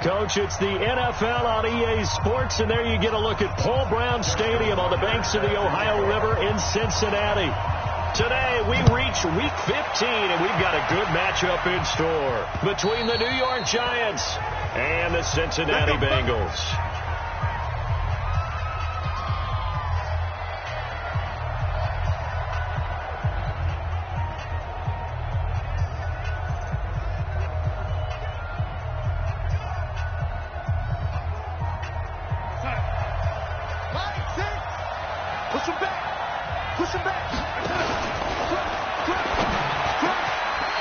Coach, it's the NFL on EA Sports, and there you get a look at Paul Brown Stadium on the banks of the Ohio River in Cincinnati. Today, we reach Week 15, and we've got a good matchup in store between the New York Giants and the Cincinnati Bengals.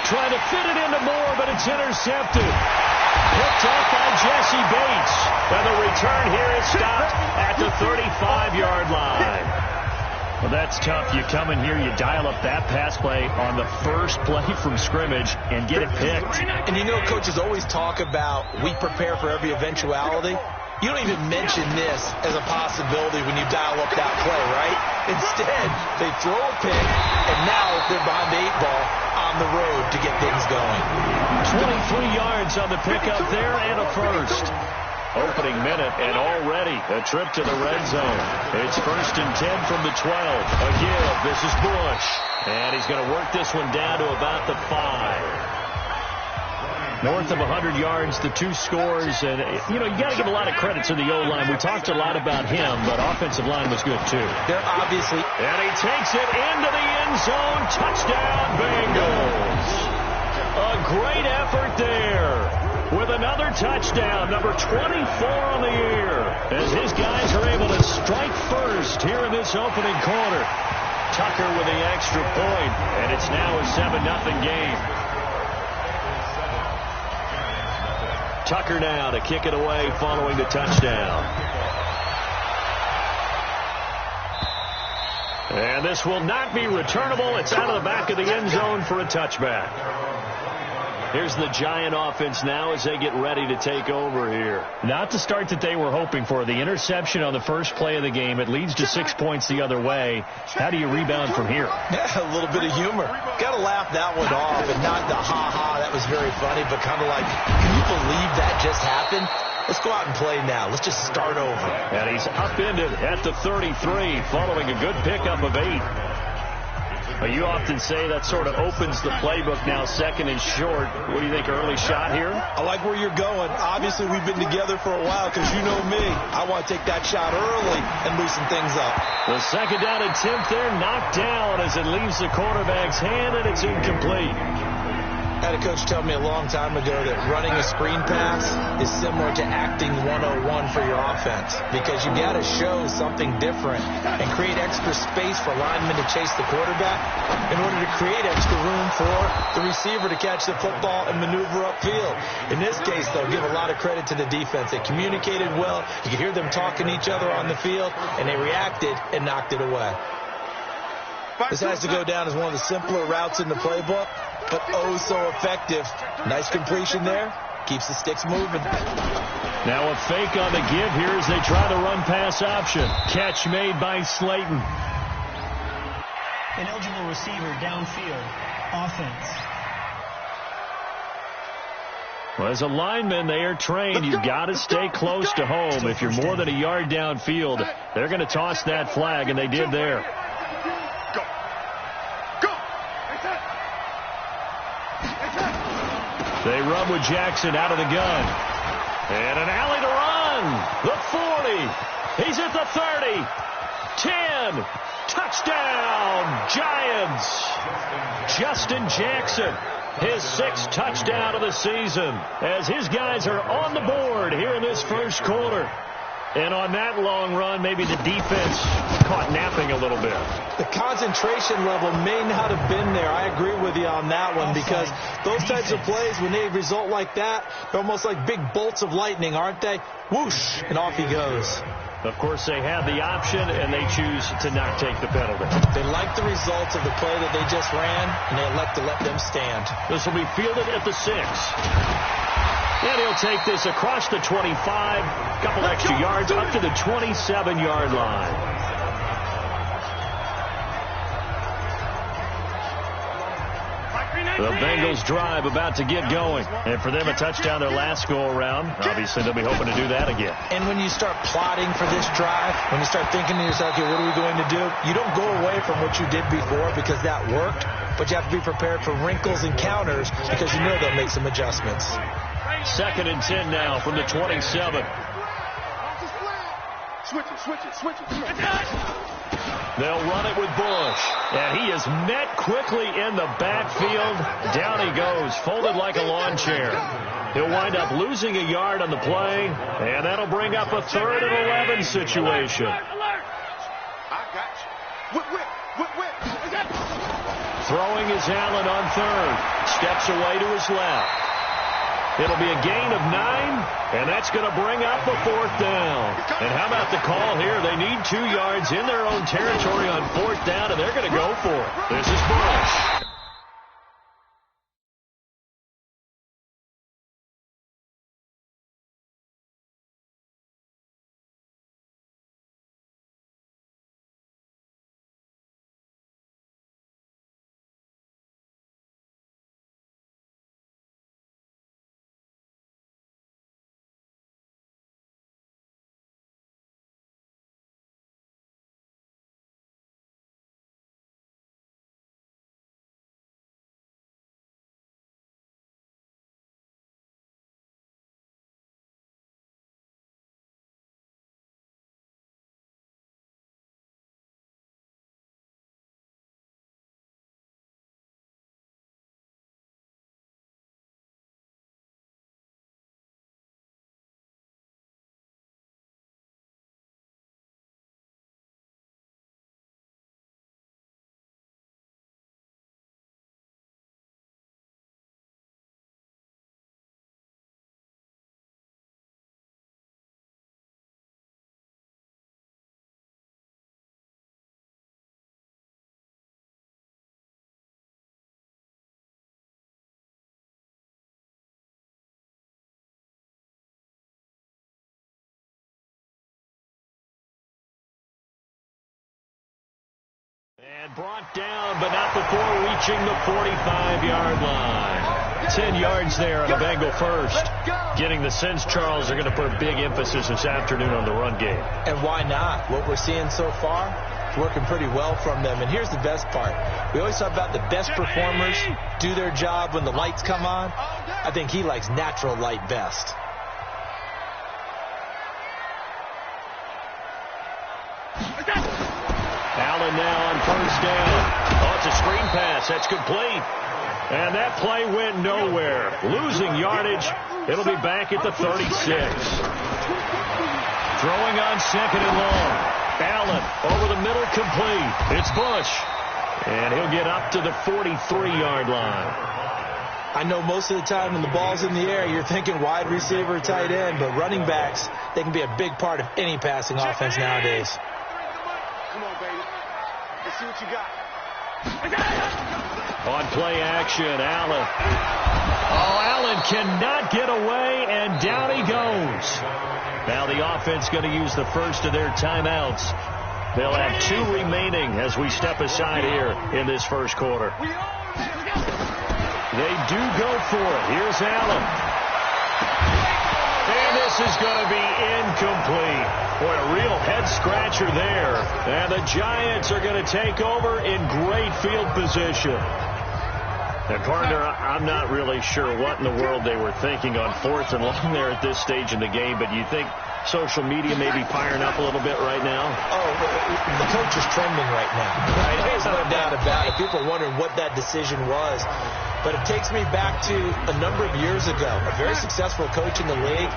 Trying to fit it into Moore, but it's intercepted. Picked up by Jesse Bates. And the return here is stopped at the 35-yard line. Well, that's tough. You come in here, you dial up that pass play on the first play from scrimmage and get it picked. And you know, coaches always talk about we prepare for every eventuality. You don't even mention this as a possibility when you dial up that play, right? Instead, they throw a pick, and now they're behind the 8-ball on the road to get things going. 23 yards on the pickup there and a first. Opening minute, and already a trip to the red zone. It's 1st and 10 from the 12. A give. This is Bush. And he's going to work this one down to about the 5. North of 100 yards, the 2 scores. And, you know, you got to give a lot of credit to the O-line. We talked a lot about him, but offensive line was good, too. They're obviously... And he takes it into the end zone. Touchdown, Bengals. A great effort there. With another touchdown, number 24 on the year. As his guys are able to strike first here in this opening quarter. Tucker with the extra point, and it's now a 7-0 game. Tucker now to kick it away following the touchdown. And this will not be returnable. It's out of the back of the end zone for a touchback. Here's the Giant offense now as they get ready to take over here. Not the start that they were hoping for. The interception on the first play of the game. It leads to 6 points the other way. How do you rebound from here? Yeah, a little bit of humor. Got to laugh that one off, and not the ha-ha, that was very funny, but kind of like, can you believe that just happened? Let's go out and play now. Let's just start over. And he's upended at the 33 following a good pickup of 8. You often say that sort of opens the playbook now, 2nd and short. What do you think, early shot here? I like where you're going. Obviously, we've been together for a while because you know me. I want to take that shot early and loosen things up. The 2nd down attempt there knocked down as it leaves the quarterback's hand, and it's incomplete. I had a coach tell me a long time ago that running a screen pass is similar to acting 101 for your offense because you got to show something different and create extra space for linemen to chase the quarterback in order to create extra room for the receiver to catch the football and maneuver upfield. In this case, though, give a lot of credit to the defense. They communicated well. You could hear them talking to each other on the field, and they reacted and knocked it away. This has to go down as one of the simpler routes in the playbook, but oh so effective. Nice completion there. Keeps the sticks moving. Now a fake on the give here as they try the run-pass option. Catch made by Slayton. An eligible receiver downfield. Offense. Well, as a lineman, they are trained. You've got to stay close to home. If you're more than a yard downfield, they're going to toss that flag, and they did there. They run with Jackson out of the gun. And an alley to run. The 40. He's at the 30. 10. Touchdown, Giants. Justin Jackson, his 6th touchdown of the season, as his guys are on the board here in this first quarter. And on that long run, maybe the defense caught napping a little bit. The concentration level may not have been there. I agree with you on that one because those types of plays, when they result like that, they're almost like big bolts of lightning, aren't they? Whoosh, and off he goes. Of course, they have the option, and they choose to not take the penalty. They like the results of the play that they just ran, and they elect to let them stand. This will be fielded at the 6. And he'll take this across the 25, couple extra yards up to the 27-yard line. The Bengals drive about to get going. And for them, a touchdown their last go-around. Obviously, they'll be hoping to do that again. And when you start plotting for this drive, when you start thinking to yourself, okay, what are we going to do? You don't go away from what you did before because that worked, but you have to be prepared for wrinkles and counters because you know they'll make some adjustments. 2nd and 10 now from the 27. Switch it. They'll run it with Bush. And he is met quickly in the backfield. Down he goes, folded like a lawn chair. He'll wind up losing a yard on the play, and that'll bring up a 3rd and 11 situation. I got you. Whip. Throwing is Allen on 3rd. Steps away to his left. It'll be a gain of 9, and that's going to bring up a 4th down. And how about the call here? They need 2 yards in their own territory on 4th down, and they're going to go for it. This is Bush. And brought down, but not before reaching the 45-yard line. 10 yards there on a Bengal first. Getting the sense, Charles, are going to put a big emphasis this afternoon on the run game. And why not? What we're seeing so far is working pretty well from them. And here's the best part. We always talk about the best performers do their job when the lights come on. I think he likes natural light best. Allen now on 1st down. Oh, it's a screen pass. That's complete. And that play went nowhere. Losing yardage. It'll be back at the 36. Throwing on 2nd and long. Allen over the middle, complete. It's Bush. And he'll get up to the 43-yard line. I know most of the time when the ball's in the air, you're thinking wide receiver, tight end, but running backs, they can be a big part of any passing offense nowadays. Come on, baby. Let's see what you got. On play action, Allen. Oh, Allen cannot get away, and down he goes. Now the offense going to use the first of their timeouts. They'll have 2 remaining as we step aside here in this first quarter. They do go for it. Here's Allen. And this is going to be incomplete. Boy, a real head-scratcher there. And the Giants are going to take over in great field position. And, partner, I'm not really sure what in the world they were thinking on 4th and long there at this stage in the game, but you think social media may be firing up a little bit right now? Oh, the coach is trending right now. Right? There's no doubt about it. People are wondering what that decision was. But it takes me back to a number of years ago. A very successful coach in the league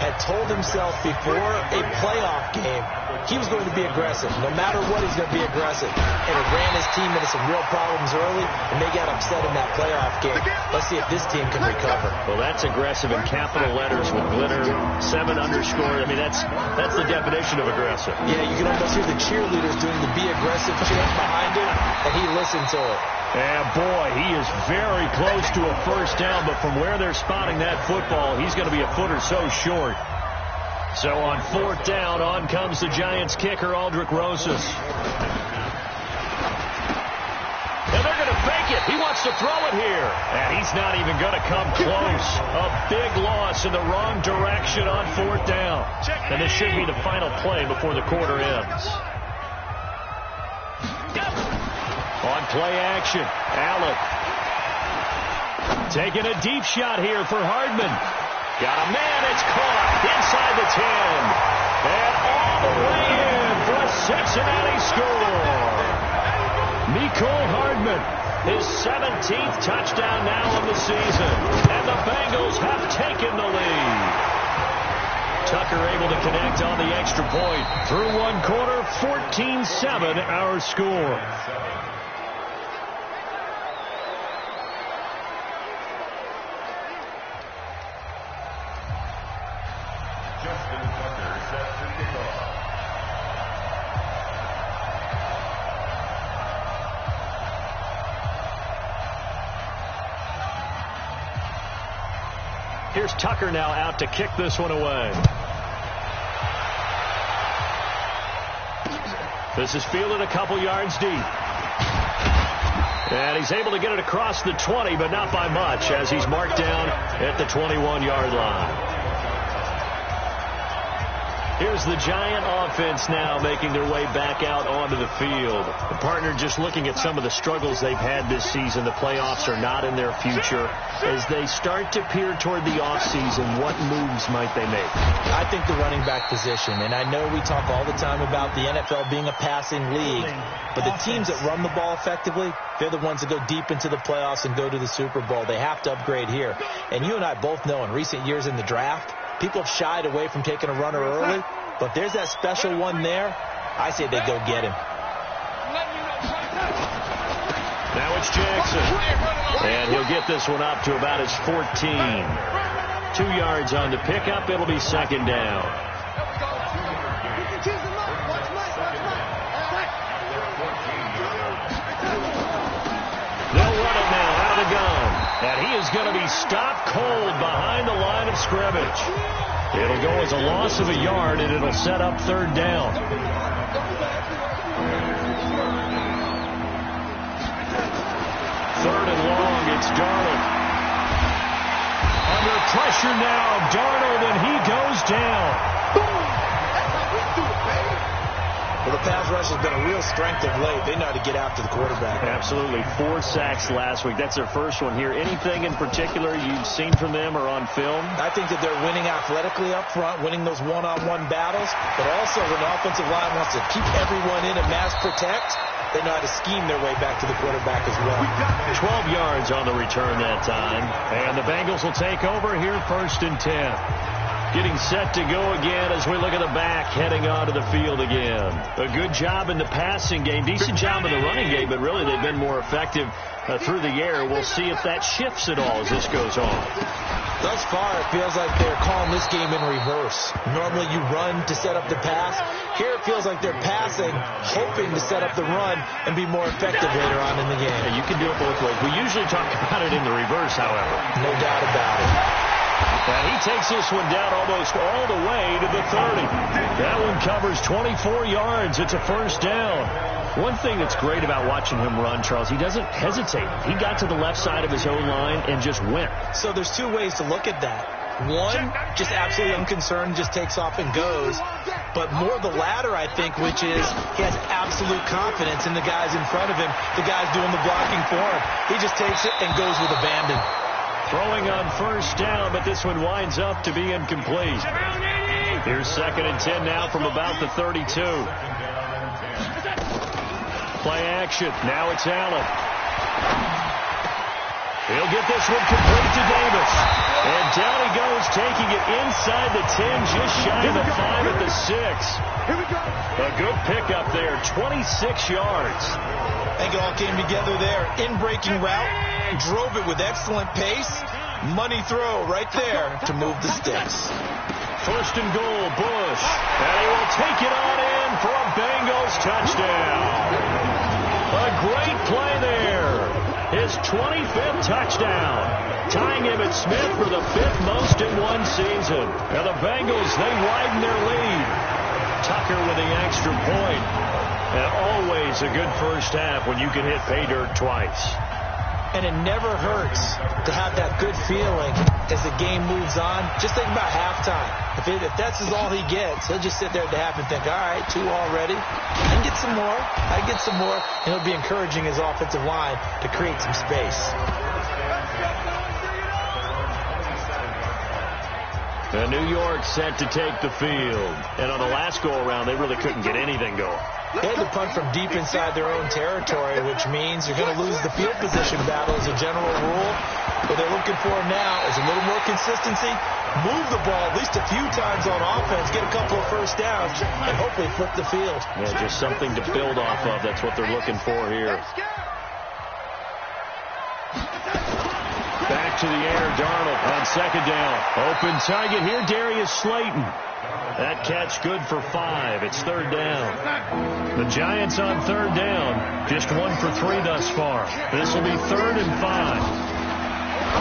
had told himself before a playoff game he was going to be aggressive. No matter what, he's going to be aggressive. And it ran his team into some real problems early, and they got upset in that playoff game. Let's see if this team can recover. Well, that's aggressive in capital letters with glitter, 7 underscore. I mean, that's the definition of aggressive. Yeah, you can almost hear the cheerleaders doing the be aggressive chant behind him, and he listened to it. And, boy, he is very close to a first down, but from where they're spotting that football, he's going to be a foot or so short. So on 4th down, on comes the Giants kicker, Aldrich Rosas. And they're going to fake it. He wants to throw it here. And he's not even going to come close. A big loss in the wrong direction on 4th down. And this should be the final play before the quarter ends. On play action, Allen. Taking a deep shot here for Hardman. Got a man, it's caught inside the 10. And all the way in for a Cincinnati score. Mecole Hardman, his 17th touchdown now of the season. And the Bengals have taken the lead. Tucker able to connect on the extra point. Through one quarter, 14-7 our score. Here's Tucker now out to kick this one away. This is fielded a couple yards deep. And he's able to get it across the 20, but not by much, as he's marked down at the 21-yard line. Here's the Giant offense now making their way back out onto the field. The partner just looking at some of the struggles they've had this season. The playoffs are not in their future. As they start to peer toward the offseason, what moves might they make? I think the running back position, and I know we talk all the time about the NFL being a passing league, but the teams that run the ball effectively, they're the ones that go deep into the playoffs and go to the Super Bowl. They have to upgrade here. And you and I both know in recent years in the draft, people have shied away from taking a runner early, but there's that special one there. I say they go get him. Now it's Jackson. And he'll get this one up to about his 14. 2 yards on the pickup. It'll be second down. They'll run it now out of the gun. And he is going to be stopped cold behind the line of scrimmage. It'll go as a loss of a yard, and it'll set up 3rd down. Third and long, it's Darnold. Under pressure now, Darnold, and he goes down. Well, the pass rush has been a real strength of late. They know how to get after the quarterback. Absolutely. 4 sacks last week. That's their first one here. Anything in particular you've seen from them or on film? I think that they're winning athletically up front, winning those one-on-one battles, but also when the offensive line wants to keep everyone in and mass protect, they know how to scheme their way back to the quarterback as well. 12 yards on the return that time. And the Bengals will take over here 1st and 10. Getting set to go again as we look at the back heading onto the field again. A good job in the passing game. Decent job in the running game, but really they've been more effective through the air. We'll see if that shifts at all as this goes on. Thus far, it feels like they're calling this game in reverse. Normally you run to set up the pass. Here it feels like they're passing, hoping to set up the run and be more effective later on in the game. Yeah, you can do it both ways. We usually talk about it in the reverse, however. No doubt about it. And he takes this one down almost all the way to the 30. That one covers 24 yards. It's a 1st down. One thing that's great about watching him run, Charles, he doesn't hesitate. He got to the left side of his own line and just went. So there's 2 ways to look at that. One, just absolutely unconcerned, just takes off and goes. But more the latter, I think, which is he has absolute confidence in the guys in front of him, the guys doing the blocking for him. He just takes it and goes with abandon. Throwing on 1st down, but this one winds up to be incomplete. Here's 2nd and 10 now from about the 32. Play action. Now it's Allen. He'll get this one complete to Davis. And down he goes, taking it inside the 10, just shy of the 5 at the 6. A good pickup there, 26 yards. I think it all came together there. In-breaking route, drove it with excellent pace. Money throw right there to move the sticks. 1st and goal, Bush. And he will take it on in for a Bengals touchdown. A great play there. His 25th touchdown. Tying him at Smith for the 5th most in one season. And the Bengals, they widen their lead. Tucker with the extra point. And always a good first half when you can hit pay dirt twice. And it never hurts to have that good feeling as the game moves on. Just think about halftime. If that's all he gets, he'll just sit there at the half and think, all right, 2 already. I can get some more. I can get some more. And he'll be encouraging his offensive line to create some space. And New York set to take the field. And on the last go-around, they really couldn't get anything going. They had to punt from deep inside their own territory, which means you're going to lose the field position battle as a general rule. What they're looking for now is a little more consistency, move the ball at least a few times on offense, get a couple of first downs, and hopefully flip the field. Yeah, just something to build off of. That's what they're looking for here. Back to the air, Darnold on second down. Open target here, Darius Slayton. That catch good for 5. It's third down. The Giants on third down. Just 1 for 3 thus far. This will be 3rd and 5.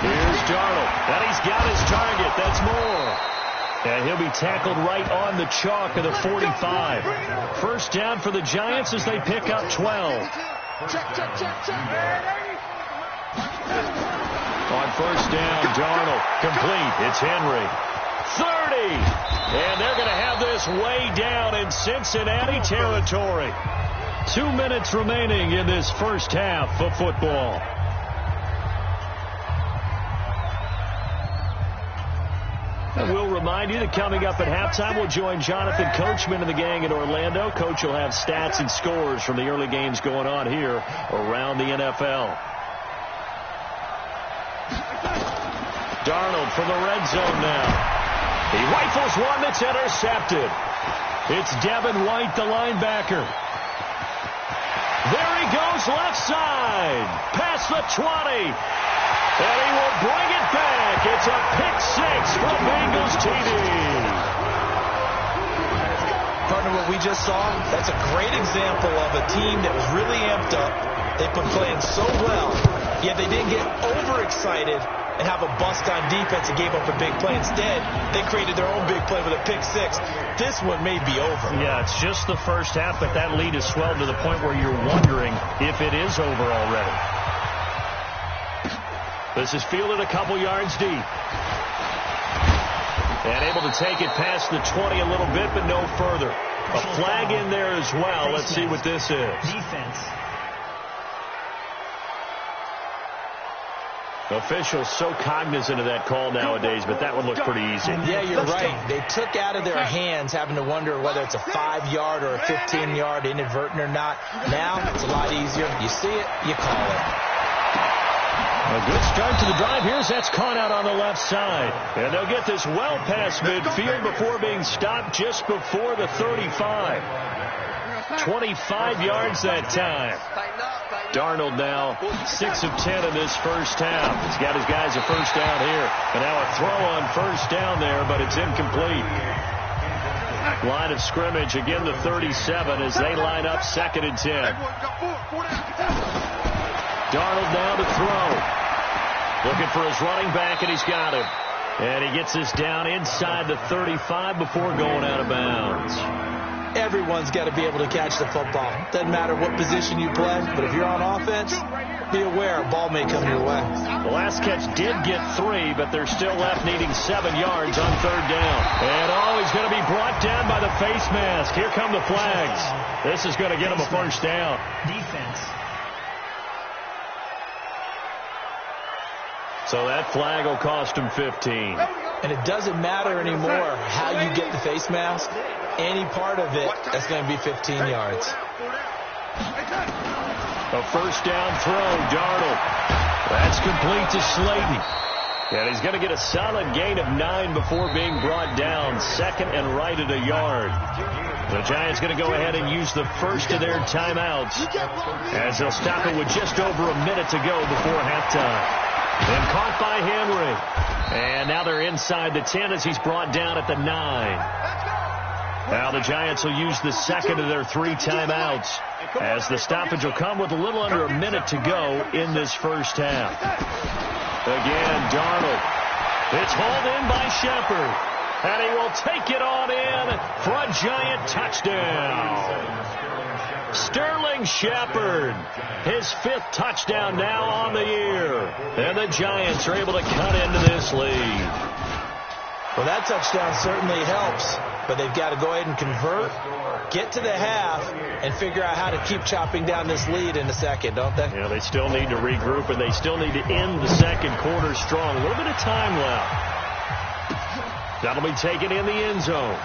Here's Darnold. And he's got his target. That's more. And he'll be tackled right on the chalk of the 45. First down for the Giants as they pick up 12. On first down, Darnold. Complete. It's Henry. 30. And they're going to have this way down in Cincinnati territory. 2 minutes remaining in this first half of football. And we'll remind you that coming up at halftime, we'll join Jonathan Coachman and the gang in Orlando. Coach will have stats and scores from the early games going on here around the NFL. Darnold from the red zone now. He rifles one that's intercepted. It's Devin White, the linebacker. There he goes left side. Past the 20. And he will bring it back. It's a pick 6 from Bengals TD. Partner, what we just saw, that's a great example of a team that was really amped up. They've been playing so well, yet they didn't get overexcited and have a bust on defense and gave up a big play. Instead, they created their own big play with a pick 6. This one may be over. Yeah, it's just the first half, but that lead has swelled to the point where you're wondering if it is over already. This is fielded a couple yards deep. And able to take it past the 20 a little bit, but no further. A flag in there as well. Let's see what this is. Defense. Officials so cognizant of that call nowadays, but that one looked pretty easy. Yeah, you're right. They took out of their hands having to wonder whether it's a 5-yard or a 15-yard inadvertent or not. Now, it's a lot easier. You see it, you call it. A good start to the drive. Here's that's caught out on the left side. And they'll get this well past midfield before being stopped just before the 35. 25 yards that time. Darnold now 6 of 10 in this first half. He's got his guys a first down here. And now a throw on first down there, but it's incomplete. Line of scrimmage, again the 37 as they line up 2nd and 10. Darnold now to throw. Looking for his running back, and he's got him. And he gets this down inside the 35 before going out of bounds. Everyone's got to be able to catch the football. Doesn't matter what position you play, but if you're on offense, be aware a ball may come your way. The last catch did get 3, but they're still left needing 7 yards on third down. And he's going to be brought down by the face mask. Here come the flags. This is going to get him a first down. Defense. So that flag will cost him 15. And it doesn't matter anymore how you get the face mask. Any part of it, that's going to be 15 yards. A first down throw, Darnold. That's complete to Slayton. And he's going to get a solid gain of 9 before being brought down. 2nd and right at a yard. The Giants going to go ahead and use the first of their timeouts as they'll stop it with just over a minute to go before halftime. And caught by Henry. And now they're inside the 10 as he's brought down at the 9. Now the Giants will use the second of their 3 timeouts as the stoppage will come with a little under a minute to go in this first half. Again, Darnold. It's hauled in by Shepard. And he will take it on in for a Giant touchdown. Sterling Shepard, his 5th touchdown now on the year. And the Giants are able to cut into this lead. Well, that touchdown certainly helps, but they've got to go ahead and convert, get to the half, and figure out how to keep chopping down this lead in the second, don't they? Yeah, they still need to regroup, and they still need to end the second quarter strong. A little bit of time left. That'll be taken in the end zone.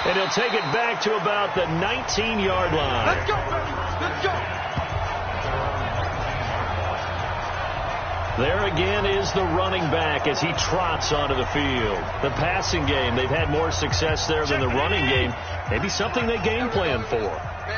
And he'll take it back to about the 19-yard line. Let's go, baby. Let's go. There again is the running back as he trots onto the field. The passing game, they've had more success there than the running game. Maybe something they game plan for.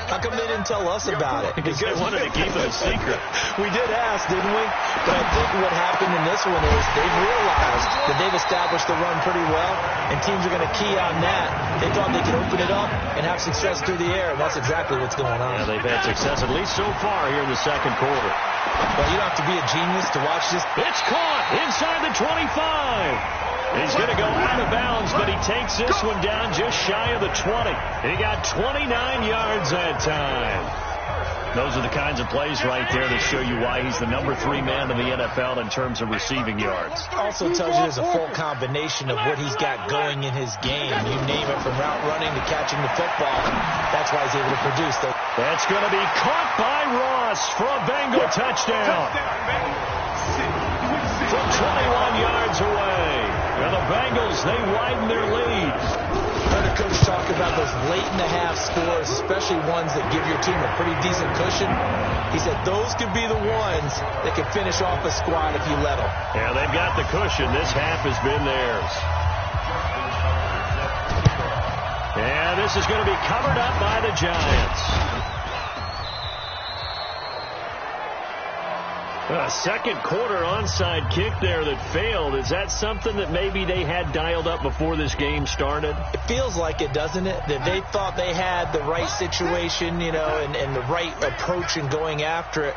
How come they didn't tell us about it? Because they wanted to keep it a secret. We did ask, didn't we? But I think what happened in this one is they've realized that they've established the run pretty well, and teams are going to key on that. They thought they could open it up and have success through the air, and that's exactly what's going on. Yeah, they've had success at least so far here in the second quarter. Well, you don't have to be a genius to watch this. It's caught inside the 25. He's going to go out of bounds, but he takes this one down just shy of the 20. He got 29 yards that time. Those are the kinds of plays right there that show you why he's the number 3 man in the NFL in terms of receiving yards. Also tells you there's a full combination of what he's got going in his game. You name it, from route running to catching the football. That's why he's able to produce those. That's going to be caught by Ross for a Bengal touchdown. From 21 yards away. Now the Bengals, they widen their lead. Heard a coach talk about those late-in-the-half scores, especially ones that give your team a pretty decent cushion. He said those could be the ones that could finish off a squad if you let them. Yeah, they've got the cushion. This half has been theirs. And this is going to be covered up by the Giants. A second quarter onside kick there that failed. Is that something that maybe they had dialed up before this game started? It feels like it, doesn't it? That they thought they had the right situation, you know, and the right approach in going after it.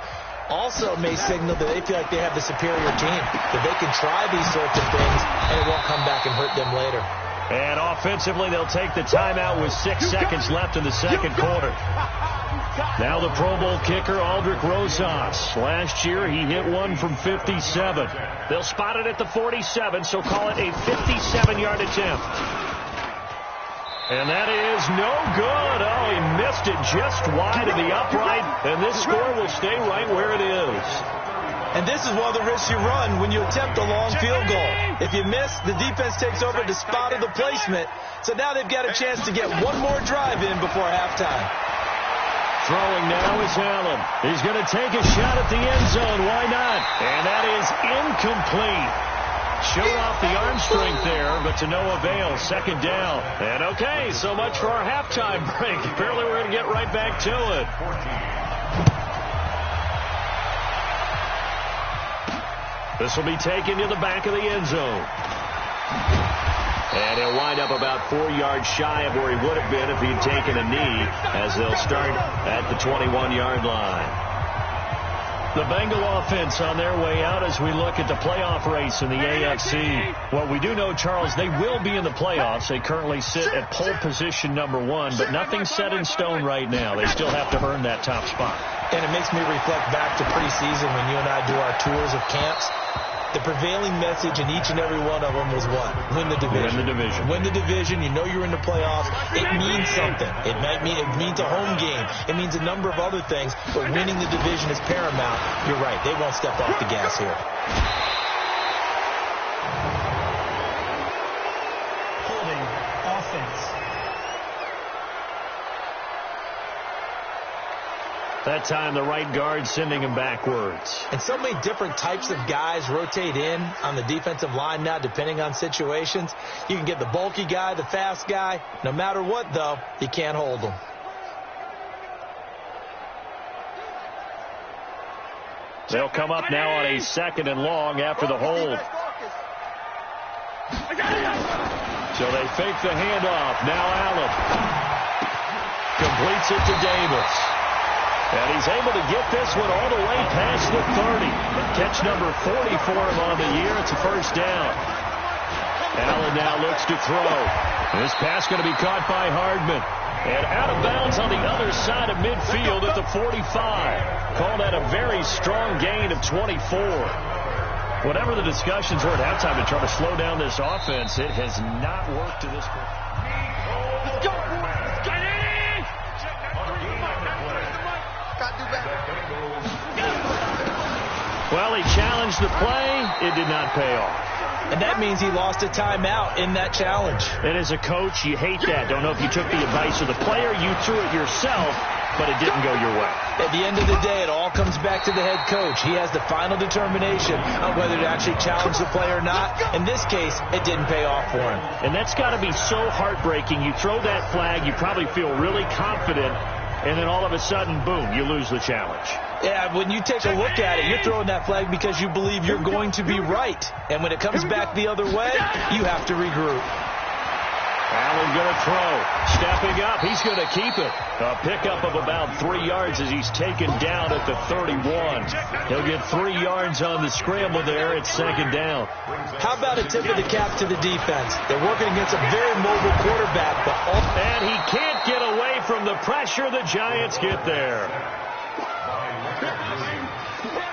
Also, it may signal that they feel like they have the superior team, that they can try these sorts of things, and it won't come back and hurt them later. And offensively, they'll take the timeout with 6 seconds left in the second quarter. Now the Pro Bowl kicker, Aldrick Rosas. Last year, he hit one from 57. They'll spot it at the 47, so call it a 57-yard attempt. And that is no good. Oh, he missed it just wide of the upright, and this score will stay right where it is. And this is one of the risks you run when you attempt a long field goal. If you miss, the defense takes over the spot of the placement. So now they've got a chance to get one more drive in before halftime. Throwing now is Allen. He's going to take a shot at the end zone. Why not? And that is incomplete. Showed off the arm strength there, but to no avail. Second down. And okay, so much for our halftime break. Apparently we're going to get right back to it. This will be taken to the back of the end zone. And he'll wind up about 4 yards shy of where he would have been if he'd taken a knee, as they'll start at the 21-yard line. The Bengal offense on their way out as we look at the playoff race in the AFC. Well, we do know, Charles, they will be in the playoffs. They currently sit at pole position number 1, but nothing's set in stone right now. They still have to earn that top spot. And it makes me reflect back to preseason when you and I do our tours of camps. The prevailing message in each and every one of them was what? Win the division. Win the division. Win the division. You know you're in the playoffs. It means something. It means a home game. It means a number of other things, but winning the division is paramount. You're right. They won't step off the gas here. Holding offense. That time, the right guard sending him backwards. And so many different types of guys rotate in on the defensive line now, depending on situations. You can get the bulky guy, the fast guy. No matter what, though, you can't hold them. They'll come up now on a 2nd and long after the hold. So they fake the handoff. Now Allen completes it to Davis. And he's able to get this one all the way past the 30. Catch number 40 for him on the year. It's a first down. Allen now looks to throw. This pass going to be caught by Hardman. And out of bounds on the other side of midfield at the 45. Call that a very strong gain of 24. Whatever the discussions were at halftime to try to slow down this offense, it has not worked to this point. Let's go. Get in! Well, he challenged the play. It did not pay off. And that means he lost a timeout in that challenge. And as a coach, you hate that. Don't know if you took the advice of the player. You threw it yourself, but it didn't go your way. At the end of the day, it all comes back to the head coach. He has the final determination on whether to actually challenge the play or not. In this case, it didn't pay off for him. And that's got to be so heartbreaking. You throw that flag, you probably feel really confident, and then all of a sudden, boom, you lose the challenge. Yeah, when you take a look at it, you're throwing that flag because you believe you're going to be right. And when it comes back the other way, you have to regroup. Allen going to throw. Stepping up. He's going to keep it. A pickup of about 3 yards as he's taken down at the 31. He'll get 3 yards on the scramble there. It's second down. How about a tip of the cap to the defense? They're working against a very mobile quarterback. And he can't get away from the pressure. The Giants get there.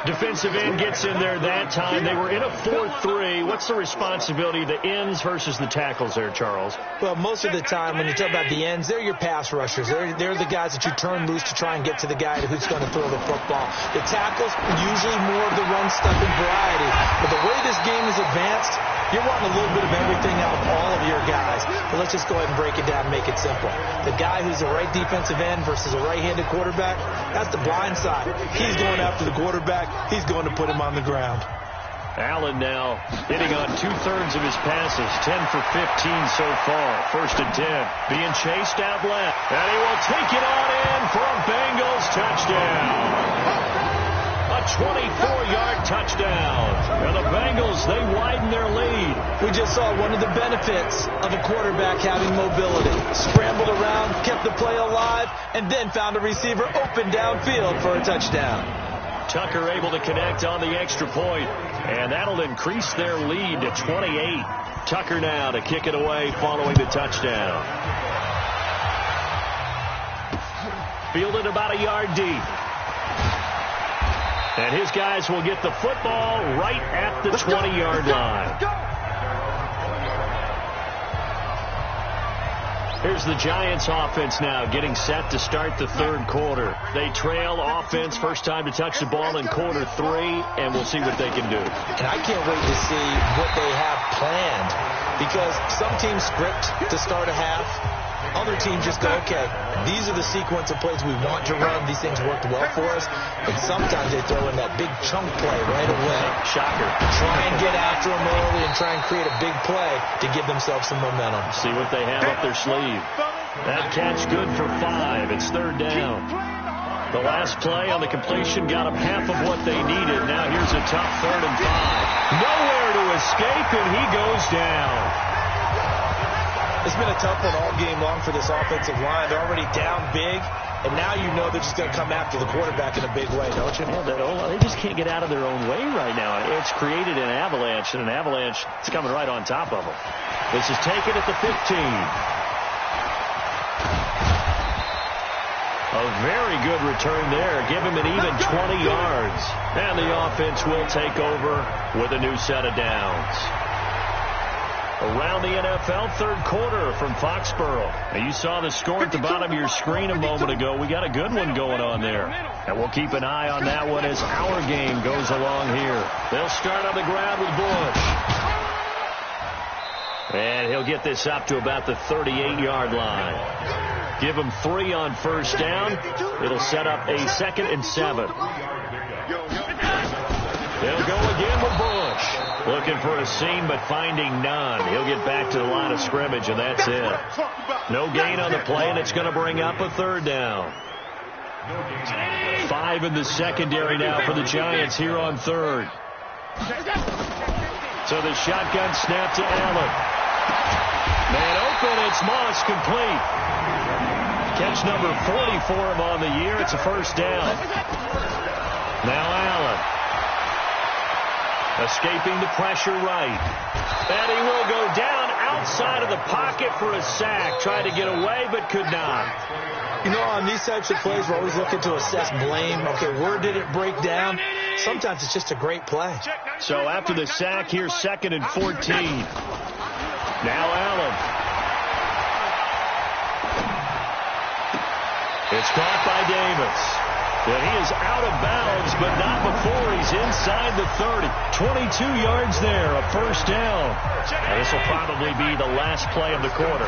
Defensive end gets in there that time. They were in a 4-3. What's the responsibility of the ends versus the tackles there, Charles? Well, most of the time when you talk about the ends, they're your pass rushers. They're the guys that you turn loose to try and get to the guy who's going to throw the football. The tackles, usually more of the run-stuffing variety. But the way this game is advanced, you're wanting a little bit of everything out of all of your guys. But let's just go ahead and break it down and make it simple. The guy who's a right defensive end versus a right-handed quarterback, that's the blind side. He's going after the quarterback. He's going to put him on the ground. Allen now hitting on 2/3 of his passes. 10 for 15 so far. 1st and 10. Being chased out left. And he will take it on in for a Bengals touchdown. A 24-yard touchdown. And the Bengals, they widen their lead. We just saw one of the benefits of a quarterback having mobility. Scrambled around, kept the play alive, and then found a receiver open downfield for a touchdown. Tucker able to connect on the extra point, and that'll increase their lead to 28. Tucker now to kick it away following the touchdown. Fielded about a yard deep. And his guys will get the football right at the 20-yard line. Here's the Giants offense now getting set to start the third quarter. They trail offense, first time to touch the ball in quarter 3, and we'll see what they can do. And I can't wait to see what they have planned, because some teams script to start a half. Other teams just go, okay, these are the sequence of plays we want to run. These things worked well for us. And sometimes they throw in that big chunk play right away. Shocker. Try and get after them early and try and create a big play to give themselves some momentum. See what they have up their sleeve. That catch good for 5. It's 3rd down. The last play on the completion got them half of what they needed. Now here's a tough 3rd and 5. Nowhere to escape, and he goes down. It's been a tough one all game long for this offensive line. They're already down big, and now you know they're just going to come after the quarterback in a big way, don't you? Yeah, they just can't get out of their own way right now. It's created an avalanche, and an avalanche is coming right on top of them. This is taken at the 15. A very good return there. Give him an even 20 yards. And the offense will take over with a new set of downs. Around the NFL, third quarter from Foxborough. Now, you saw the score at the bottom of your screen a moment ago. We got a good one going on there. And we'll keep an eye on that one as our game goes along here. They'll start on the ground with Bush. And he'll get this up to about the 38-yard line. Give him 3 on first down. It'll set up a 2nd and 7. They'll go again with Bush. Looking for a seam, but finding none. He'll get back to the line of scrimmage, and that's it. No gain on the play, and it's going to bring up a 3rd down. 5 in the secondary now for the Giants here on 3rd. So the shotgun snap to Allen. Man open, it's Moss, complete. Catch number 40 for him on the year. It's a first down. Now Allen. Escaping the pressure right. And he will go down outside of the pocket for a sack. Tried to get away, but could not. You know, on these types of plays, we're always looking to assess blame. Okay, where did it break down? Sometimes it's just a great play. So after the sack, here's 2nd and 14. Now Allen. It's caught by Davis. And he is out of bounds, but not before he's inside the 30. 22 yards there, a first down. And this will probably be the last play of the quarter.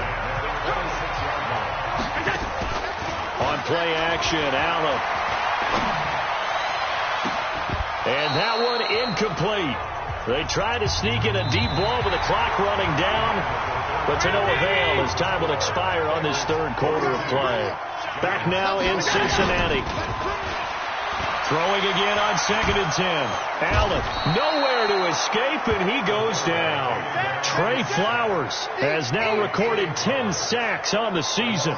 On play action, Allen. And that one incomplete. They try to sneak in a deep ball with the clock running down, but to no avail as time will expire on this third quarter of play. Back now in Cincinnati. Throwing again on 2nd and 10. Allen nowhere to escape, and he goes down. Trey Flowers has now recorded 10 sacks on the season.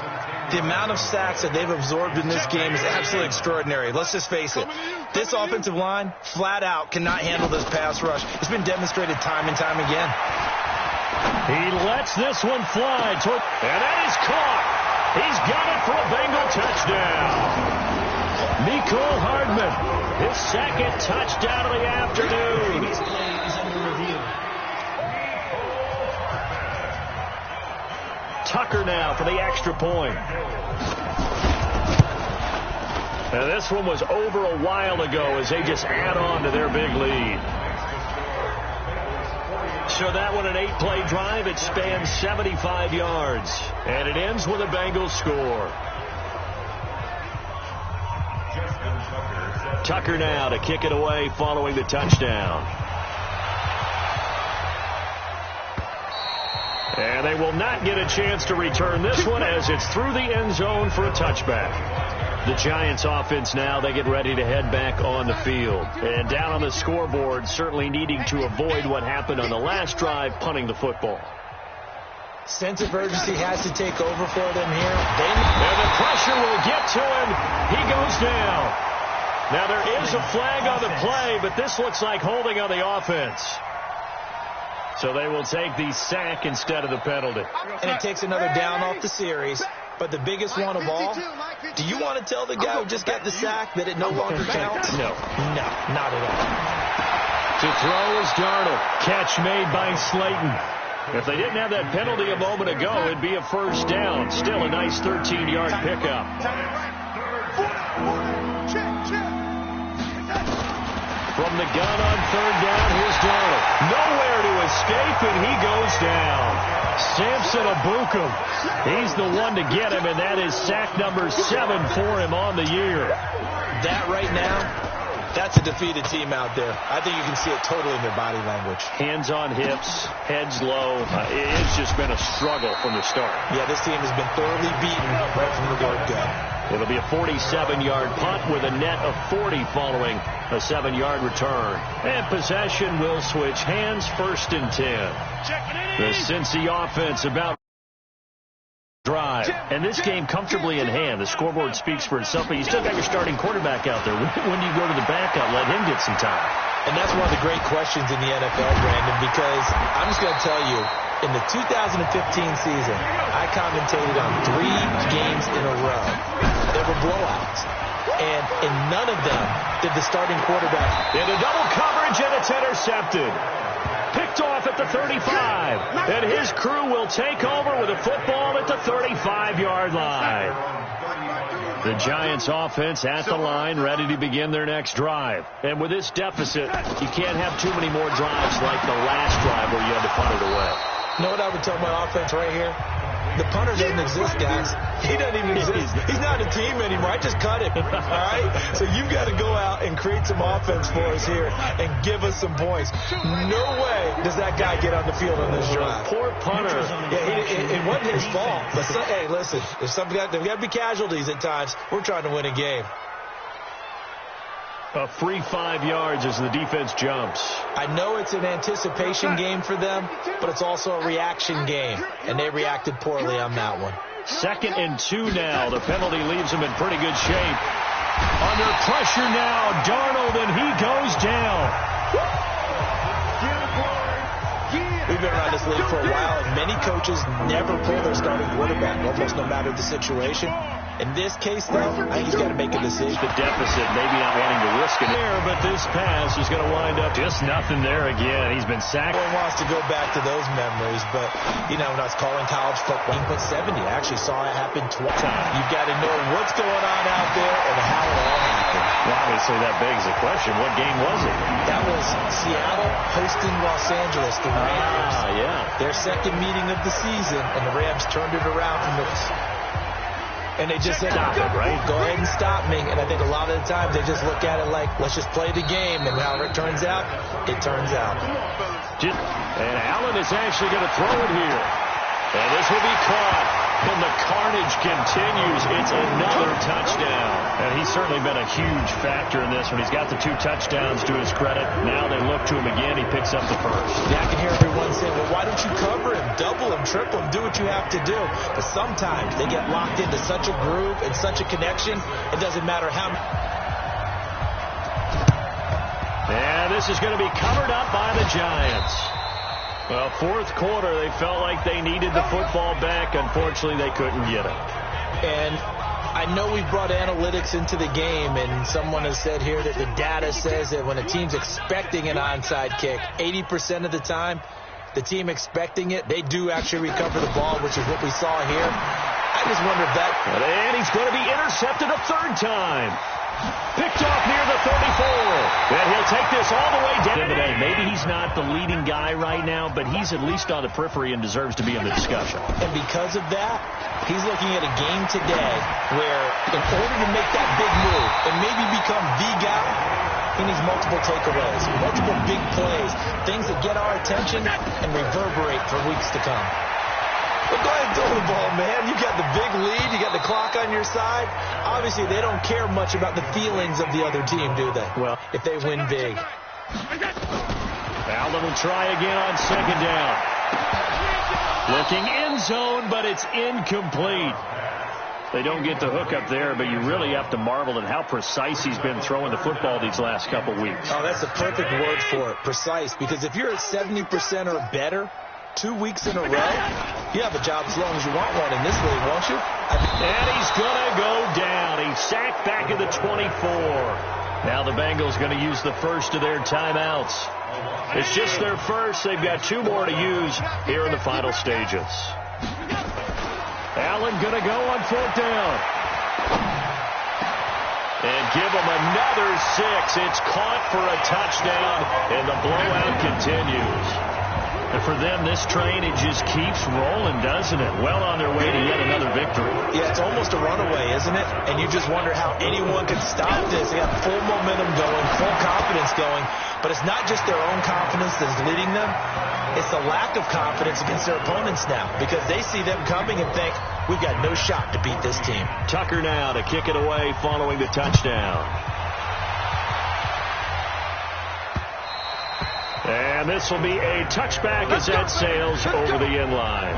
The amount of sacks that they've absorbed in this game is absolutely extraordinary. Let's just face it. This offensive line, flat out, cannot handle this pass rush. It's been demonstrated time and time again. He lets this one fly. And that is caught. He's got it for a Bengal touchdown. Mecole Hardman, his 2nd touchdown of the afternoon. This play is under review. Tucker now for the extra point. Now this one was over a while ago as they just add on to their big lead. So that one, an 8-play drive. It spans 75 yards. And it ends with a Bengals score. Tucker now to kick it away following the touchdown. And they will not get a chance to return this one as it's through the end zone for a touchback. The Giants offense now, they get ready to head back on the field. And down on the scoreboard, certainly needing to avoid what happened on the last drive, punting the football. Sense of urgency has to take over for them here. And the pressure will get to him. He goes down. Now there is a flag on the play, but this looks like holding on the offense. So they will take the sack instead of the penalty. And it takes another down off the series. But the biggest one of all, do you want to tell the guy who just got the sack that it no longer counts? No. No, not at all. To throw is Darnold. Catch made by Slayton. If they didn't have that penalty a moment ago, it'd be a first down. Still a nice 13-yard pickup. From the gun on 3rd down, here's Darnold. Nowhere to escape, and he goes down. Samson Abukum. He's the one to get him, and that is sack number 7 for him on the year. That right now, that's a defeated team out there. I think you can see it totally in their body language. Hands on hips, heads low. It's just been a struggle from the start. Yeah, this team has been thoroughly beaten right from the word go. It'll be a 47-yard punt with a net of 40 following a 7-yard return. And possession will switch hands, 1st and 10. The Cincy offense about drive. And this game comfortably in hand. The scoreboard speaks for itself, but you still got your starting quarterback out there. When do you go to the backup? Let him get some time. And that's one of the great questions in the NFL, Brandon, because I'm just going to tell you, in the 2015 season, I commentated on 3 games in a row. They were blowouts. And in none of them did the starting quarterback. Into double coverage, and it's intercepted. Picked off at the 35. And his crew will take over with a football at the 35-yard line. The Giants offense at the line, ready to begin their next drive. And with this deficit, you can't have too many more drives like the last drive where you had to punt it away. You know what I would tell my offense right here? The punter doesn't exist, guys. He doesn't even exist. He's not a team anymore. I just cut him. All right? So you've got to go out and create some offense for us here and give us some points. No way does that guy get on the field on this drive. Poor punter. Yeah, it wasn't his fault. But hey, listen, there's got to be casualties at times. We're trying to win a game. A free 5 yards as the defense jumps. I know it's an anticipation game for them, but it's also a reaction game, and they reacted poorly on that one. 2nd and 2 now. The penalty leaves them in pretty good shape. Under pressure now, Darnold, and he goes down. we've been around this league for a while, and many coaches never pull their starting quarterback, almost no matter the situation. In this case, though, I think he's got to make a decision. The deficit, maybe not wanting to risk it there, but this pass is going to wind up just nothing there again. He's been sacked. No one wants to go back to those memories, but, you know, when I was calling college football, he put 70. I actually saw it happen twice. You've got to know what's going on out there and how it all happened. Well, obviously, that begs the question, what game was it? That was Seattle hosting Los Angeles, the Rams. Yeah. Their second meeting of the season, and the Rams turned it around from the... And they just said, stop it, right? Go ahead and stop me. And I think a lot of the times they just look at it like, let's just play the game. And however it turns out, it turns out. And Allen is actually going to throw it here. And this will be caught. And the carnage continues. It's another touchdown. And he's certainly been a huge factor in this one. He's got the 2 touchdowns to his credit. Now they look to him again. He picks up the first. Yeah, I can hear everyone saying, well, why don't you cover him? Double him, triple him, do what you have to do. But sometimes they get locked into such a groove and such a connection, it doesn't matter how... And this is going to be covered up by the Giants. Well, fourth quarter, they felt like they needed the football back. Unfortunately, they couldn't get it. And I know we've brought analytics into the game, and someone has said here that the data says that when a team's expecting an onside kick, 80% of the time, the team expecting it, they do actually recover the ball, which is what we saw here. I just wonder if that... And he's going to be intercepted a third time. Picked off near the 34. And he'll take this all the way down today. Maybe he's not the leading guy right now, but he's at least on the periphery and deserves to be in the discussion. And because of that, he's looking at a game today where in order to make that big move and maybe become the guy, he needs multiple takeaways, multiple big plays, things that get our attention and reverberate for weeks to come. But go ahead and throw the ball, man. You got the big lead. You got the clock on your side. Obviously, they don't care much about the feelings of the other team, do they? Well, if they win big. Allen will try again on second down. Looking end zone, but it's incomplete. They don't get the hook up there, but you really have to marvel at how precise he's been throwing the football these last couple weeks. Oh, that's the perfect word for it, precise. Because if you're at 70% or better 2 weeks in a row, you have a job as long as you want one in this league, won't you? And he's going to go down. He's sacked back at the 24. Now the Bengals going to use the first of their timeouts. It's just their first. They've got 2 more to use here in the final stages. Allen going to go on fourth down. And give him another 6. It's caught for a touchdown, and the blowout continues. And for them, this train, it just keeps rolling, doesn't it? Well on their way to yet another victory. Yeah, it's almost a runaway, isn't it? And you just wonder how anyone can stop this. They got full momentum going, full confidence going. But it's not just their own confidence that's leading them. It's the lack of confidence against their opponents now, because they see them coming and think, we've got no shot to beat this team. Tucker now to kick it away following the touchdown. And this will be a touchback as that sails over the end line.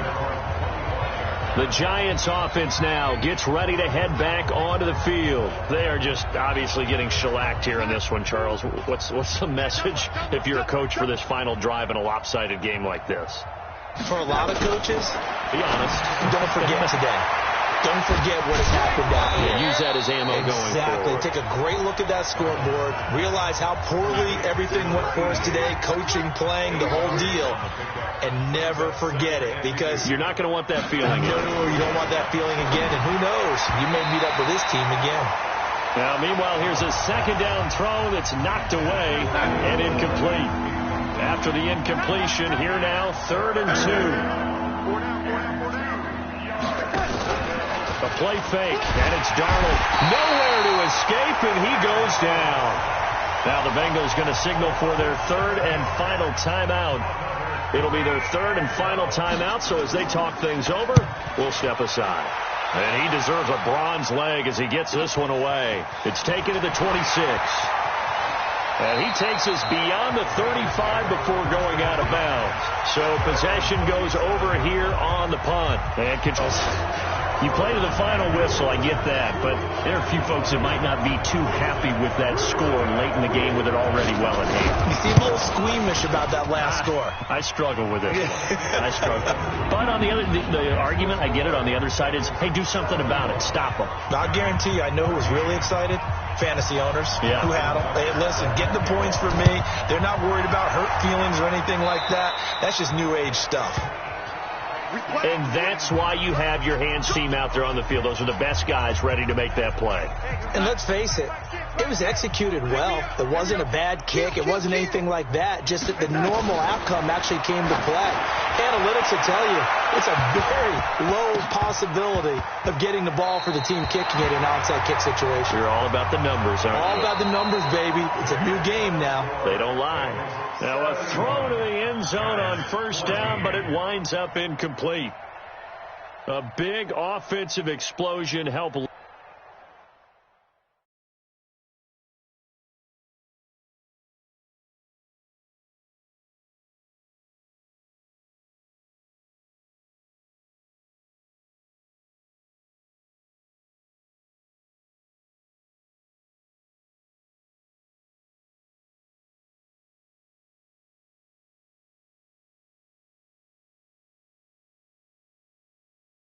The Giants offense now gets ready to head back onto the field. They are just obviously getting shellacked here in this one, Charles. What's the message if you're a coach for this final drive in a lopsided game like this? For a lot of coaches, be honest, don't forget today. Don't forget what has happened out here. Use that as ammo going forward. Exactly. Take a great look at that scoreboard. Realize how poorly everything went for us today. Coaching, playing, the whole deal. And never forget it, because you're not going to want that feeling. No, you don't want that feeling again. And who knows? You may meet up with this team again. Now, meanwhile, here's a second down throw that's knocked away and incomplete. After the incompletion, here now, 3rd and 2. A play fake, and it's Darnold. Nowhere to escape, and he goes down. Now the Bengals going to signal for their 3rd and final timeout. It'll be their 3rd and final timeout, so as they talk things over, we'll step aside. And he deserves a bronze leg as he gets this one away. It's taken to the 26. And he takes us beyond the 35 before going out of bounds. So possession goes over here on the punt. And controls. You play to the final whistle, I get that, but there are a few folks that might not be too happy with that score late in the game with it already well at hand. You seem a little squeamish about that last score. I struggle with it. I struggle. But on the argument, I get it, on the other side is, hey, do something about it. Stop them. I'll guarantee you, I know who was really excited. Fantasy owners who had them. Hey, listen, get the points for me. They're not worried about hurt feelings or anything like that. That's just new age stuff. And that's why you have your hands team out there on the field. Those are the best guys ready to make that play. And let's face it, it was executed well. It wasn't a bad kick. It wasn't anything like that. Just that the normal outcome actually came to play. Analytics will tell you it's a very low possibility of getting the ball for the team kicking it in an onside kick situation. You're all about the numbers, aren't you? All about the numbers, baby. It's a new game now. They don't lie. Now a throw to the end zone on first down, but it winds up incomplete. A big offensive explosion helped.